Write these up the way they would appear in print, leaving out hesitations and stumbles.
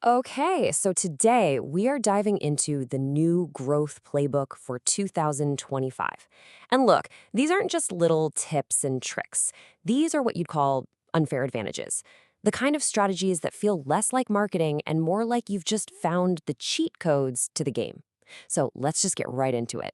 Okay, so today we are diving into the new growth playbook for 2025. And look, these aren't just little tips and tricks. These are what you'd call unfair advantages. The kind of strategies that feel less like marketing and more like you've just found the cheat codes to the game. So let's just get right into it.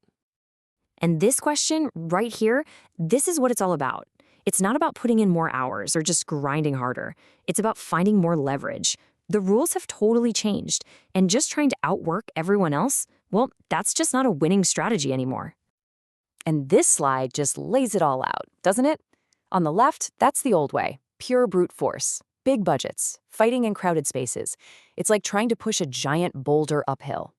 And this question right here, this is what it's all about. It's not about putting in more hours or just grinding harder. It's about finding more leverage. The rules have totally changed, and just trying to outwork everyone else, well, that's just not a winning strategy anymore. And this slide just lays it all out, doesn't it? On the left, that's the old way, pure brute force. Big budgets, fighting in crowded spaces. It's like trying to push a giant boulder uphill.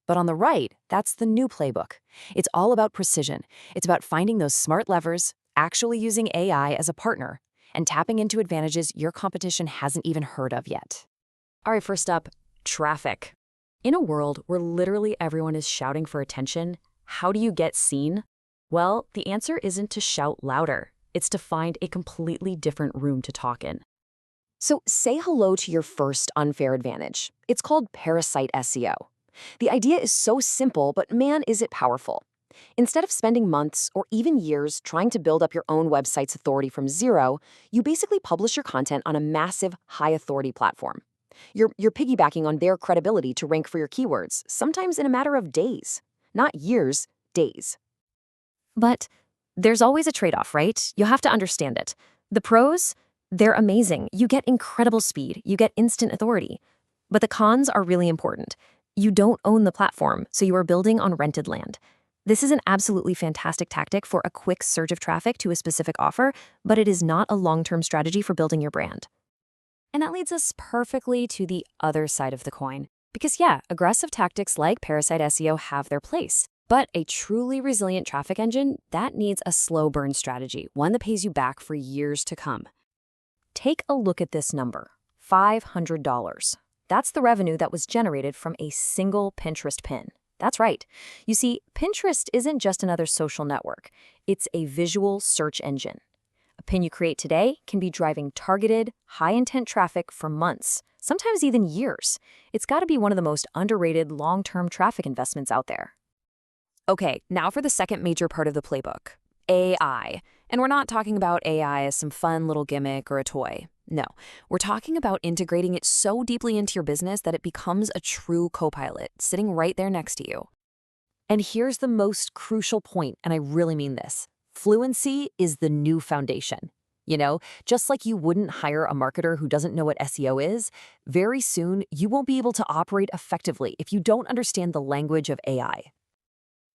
But on the right, that's the new playbook. It's all about precision. It's about finding those smart levers, actually using AI as a partner, and tapping into advantages your competition hasn't even heard of yet. All right, first up, traffic. In a world where literally everyone is shouting for attention, how do you get seen? Well, the answer isn't to shout louder. It's to find a completely different room to talk in. So say hello to your first unfair advantage. It's called parasite SEO. The idea is so simple, but man, is it powerful. Instead of spending months or even years trying to build up your own website's authority from zero, you basically publish your content on a massive, high-authority platform. You're piggybacking on their credibility to rank for your keywords, sometimes in a matter of days. Not years, days. But there's always a trade-off, right? You have to understand it. The pros, they're amazing. You get incredible speed. You get instant authority. But the cons are really important. You don't own the platform, so you are building on rented land. This is an absolutely fantastic tactic for a quick surge of traffic to a specific offer, but it is not a long-term strategy for building your brand. And that leads us perfectly to the other side of the coin. Because yeah, aggressive tactics like parasite SEO have their place. But a truly resilient traffic engine, that needs a slow burn strategy, one that pays you back for years to come. Take a look at this number, $500. That's the revenue that was generated from a single Pinterest pin. That's right. You see, Pinterest isn't just another social network. It's a visual search engine. A pin you create today can be driving targeted, high-intent traffic for months, sometimes even years. It's got to be one of the most underrated long-term traffic investments out there. Okay, now for the second major part of the playbook, AI. And we're not talking about AI as some fun little gimmick or a toy. No, we're talking about integrating it so deeply into your business that it becomes a true co-pilot sitting right there next to you. And here's the most crucial point, and I really mean this. Fluency is the new foundation. Just like you wouldn't hire a marketer who doesn't know what SEO is, very soon you won't be able to operate effectively if you don't understand the language of AI.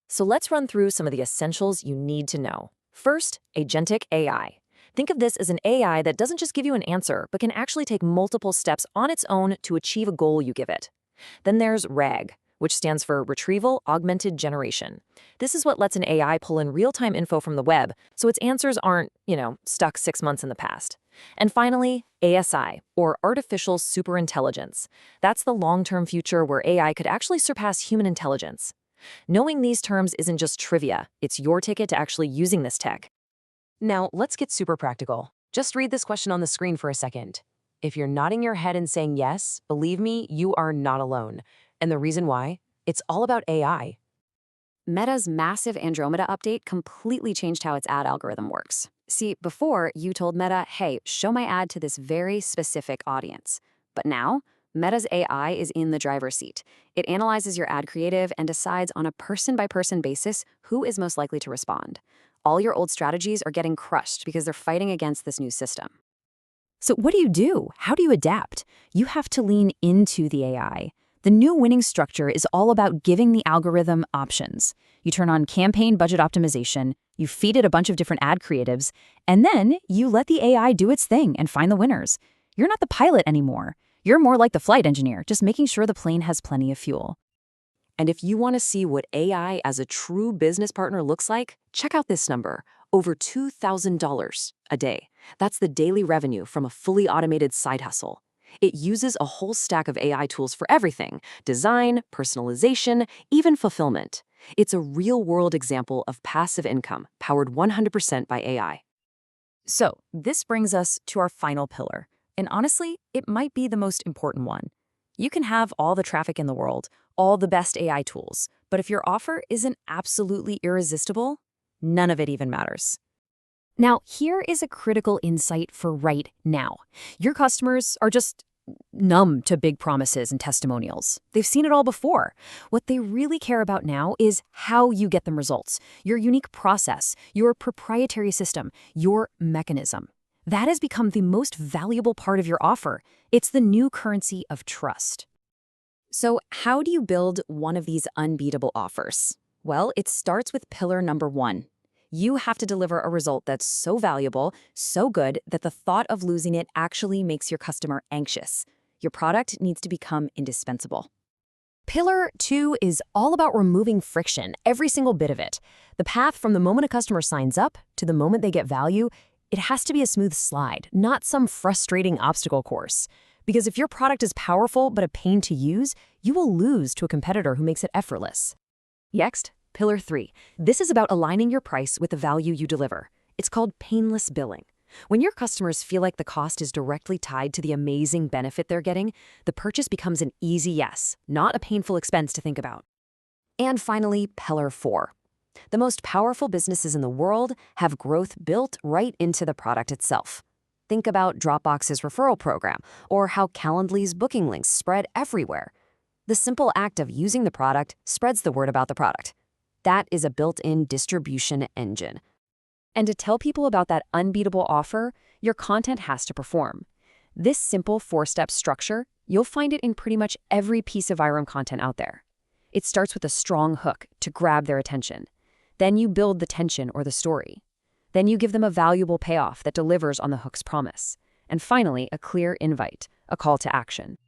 So let's run through some of the essentials you need to know. First, agentic AI. Think of this as an AI that doesn't just give you an answer, but can actually take multiple steps on its own to achieve a goal you give it. Then there's RAG, which stands for Retrieval Augmented Generation. This is what lets an AI pull in real-time info from the web, so its answers aren't, stuck 6 months in the past. And finally, ASI, or Artificial Superintelligence. That's the long-term future where AI could actually surpass human intelligence. Knowing these terms isn't just trivia, it's your ticket to actually using this tech. Now, let's get super practical. Just read this question on the screen for a second. If you're nodding your head and saying yes, believe me, you are not alone. And the reason why? It's all about AI. Meta's massive Andromeda update completely changed how its ad algorithm works. See, before, you told Meta, hey, show my ad to this very specific audience. But now, Meta's AI is in the driver's seat. It analyzes your ad creative and decides on a person-by-person basis who is most likely to respond. All your old strategies are getting crushed because they're fighting against this new system. So what do? How do you adapt? You have to lean into the AI. The new winning structure is all about giving the algorithm options. You turn on campaign budget optimization, you feed it a bunch of different ad creatives, and then you let the AI do its thing and find the winners. You're not the pilot anymore. You're more like the flight engineer, just making sure the plane has plenty of fuel. And if you want to see what AI as a true business partner looks like, check out this number, over $2,000 a day. That's the daily revenue from a fully automated side hustle. It uses a whole stack of AI tools for everything: design, personalization, even fulfillment. It's a real-world example of passive income powered 100% by AI. So this brings us to our final pillar. And honestly, it might be the most important one: You can have all the traffic in the world, all the best AI tools, but if your offer isn't absolutely irresistible, none of it even matters. Now, here is a critical insight for right now. Your customers are just numb to big promises and testimonials. They've seen it all before. What they really care about now is how you get them results, your unique process, your proprietary system, your mechanism. That has become the most valuable part of your offer. It's the new currency of trust. So, how do you build one of these unbeatable offers? Well, it starts with pillar number 1. You have to deliver a result that's so valuable, so good, that the thought of losing it actually makes your customer anxious. Your product needs to become indispensable. Pillar 2 is all about removing friction, every single bit of it. The path from the moment a customer signs up to the moment they get value, it has to be a smooth slide, not some frustrating obstacle course. Because if your product is powerful but a pain to use, you will lose to a competitor who makes it effortless. Next, Pillar 3. This is about aligning your price with the value you deliver. It's called painless billing. When your customers feel like the cost is directly tied to the amazing benefit they're getting, the purchase becomes an easy yes, not a painful expense to think about. And finally, Pillar 4. The most powerful businesses in the world have growth built right into the product itself. Think about Dropbox's referral program, or how Calendly's booking links spread everywhere. The simple act of using the product spreads the word about the product. That is a built-in distribution engine. And to tell people about that unbeatable offer, your content has to perform. This simple 4-step structure, you'll find it in pretty much every piece of viral content out there. It starts with a strong hook to grab their attention. Then you build the tension or the story. Then you give them a valuable payoff that delivers on the hook's promise. And finally, a clear invite, a call to action.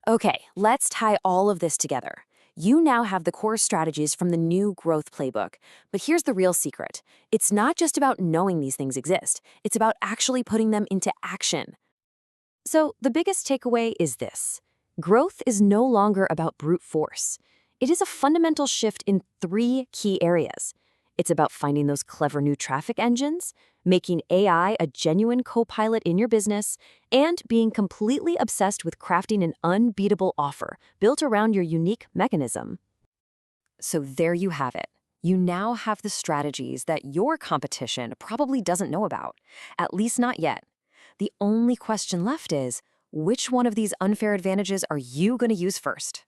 Okay, let's tie all of this together. You now have the core strategies from the new growth playbook. But here's the real secret. It's not just about knowing these things exist. It's about actually putting them into action. So the biggest takeaway is this. Growth is no longer about brute force. It is a fundamental shift in 3 key areas. It's about finding those clever new traffic engines, making AI a genuine co-pilot in your business, and being completely obsessed with crafting an unbeatable offer built around your unique mechanism. So there you have it. You now have the strategies that your competition probably doesn't know about, at least not yet. The only question left is, which one of these unfair advantages are you going to use first?